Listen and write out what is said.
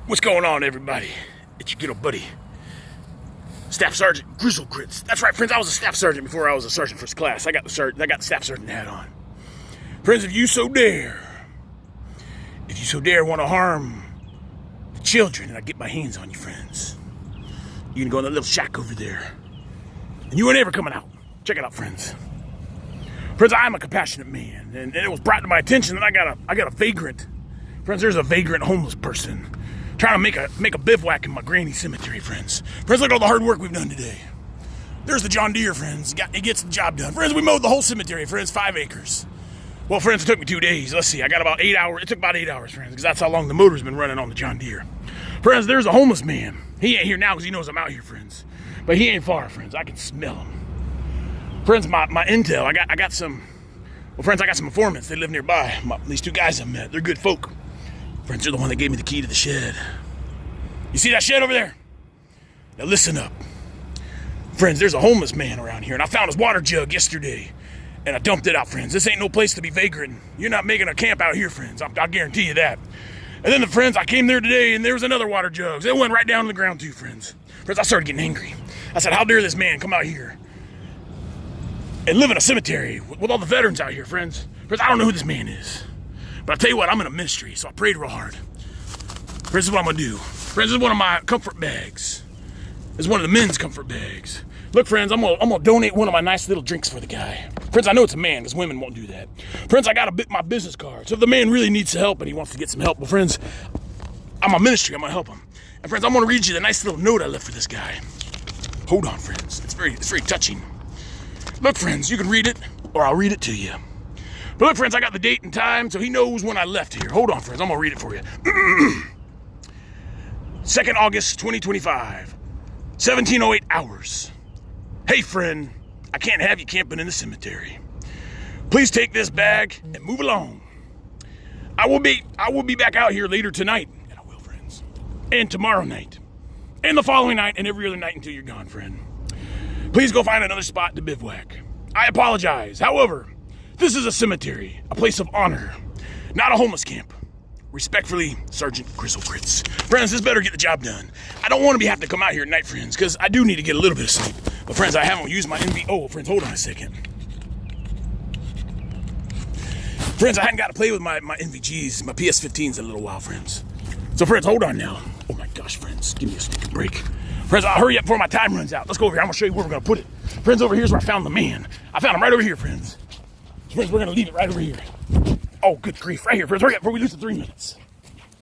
What's going on, everybody? It's your good old buddy, Staff Sergeant Grizzle Grits. That's right, friends. I was a staff sergeant before I was a sergeant first class. I got the staff sergeant hat on. Friends, if you so dare want to harm the children, and I get my hands on you, friends, you can go in that little shack over there, and you ain't ever coming out. Check it out, friends. Friends, I am a compassionate man, and it was brought to my attention that I got a vagrant. Friends, there's a vagrant homeless person trying to make a bivouac in my granny cemetery, friends. Friends, look at all the hard work we've done today. There's the John Deere, friends. He gets the job done. Friends, we mowed the whole cemetery, friends, 5 acres. Well, friends, it took me 2 days. Let's see, I got about 8 hours. It took about 8 hours, friends, because that's how long the motor's been running on the John Deere. Friends, there's a homeless man. He ain't here now because he knows I'm out here, friends. But he ain't far, friends. I can smell him. Friends, my intel, I got some informants. They live nearby. These 2 guys I met, they're good folk. Friends, they're the one that gave me the key to the shed. You see that shed over there? Now listen up. Friends, there's a homeless man around here, and I found his water jug yesterday, and I dumped it out, friends. This ain't no place to be vagrant. You're not making a camp out here, friends. I guarantee you that. And then friends, I came there today, and there was another water jug. It went right down to the ground too, friends. Friends, I started getting angry. I said, how dare this man come out here and live in a cemetery with all the veterans out here, friends? Friends, I don't know who this man is. But I'll tell you what, I'm in a ministry, so I prayed real hard. Friends, this is what I'm gonna do. Friends, this is one of my comfort bags. This is one of the men's comfort bags. Look, friends, I'm gonna donate one of my nice little drinks for the guy. Friends, I know it's a man, because women won't do that. Friends, I got my business card. So if the man really needs help and he wants to get some help, well, friends, I'm a ministry, I'm gonna help him. And friends, I'm gonna read you the nice little note I left for this guy. Hold on, friends, it's very touching. Look, friends, you can read it, or I'll read it to you. But look, friends, I got the date and time, so he knows when I left here. Hold on, friends, I'm gonna read it for you. 2nd August, 2025, 17:08 hours. Hey, friend, I can't have you camping in the cemetery. Please take this bag and move along. I will be back out here later tonight, and I will, friends, and tomorrow night, and the following night, and every other night until you're gone, friend. Please go find another spot to bivouac. I apologize. However, this is a cemetery, a place of honor, not a homeless camp. Respectfully, Sergeant Grizzle Grits. Friends, this better get the job done. I don't want to have to come out here at night, friends, because I do need to get a little bit of sleep. But friends, I haven't used my NV. Oh, friends, hold on a second. Friends, I hadn't got to play with my NVGs, my PS15s in a little while, friends. So friends, hold on now. Oh my gosh, friends, give me a stinking break. Friends, I'll hurry up before my time runs out. Let's go over here. I'm gonna show you where we're gonna put it. Friends, over here's where I found the man. I found him right over here, friends. Friends, we're gonna leave it right over here. Oh, good grief, right here, friends. Hurry up before we lose the 3 minutes.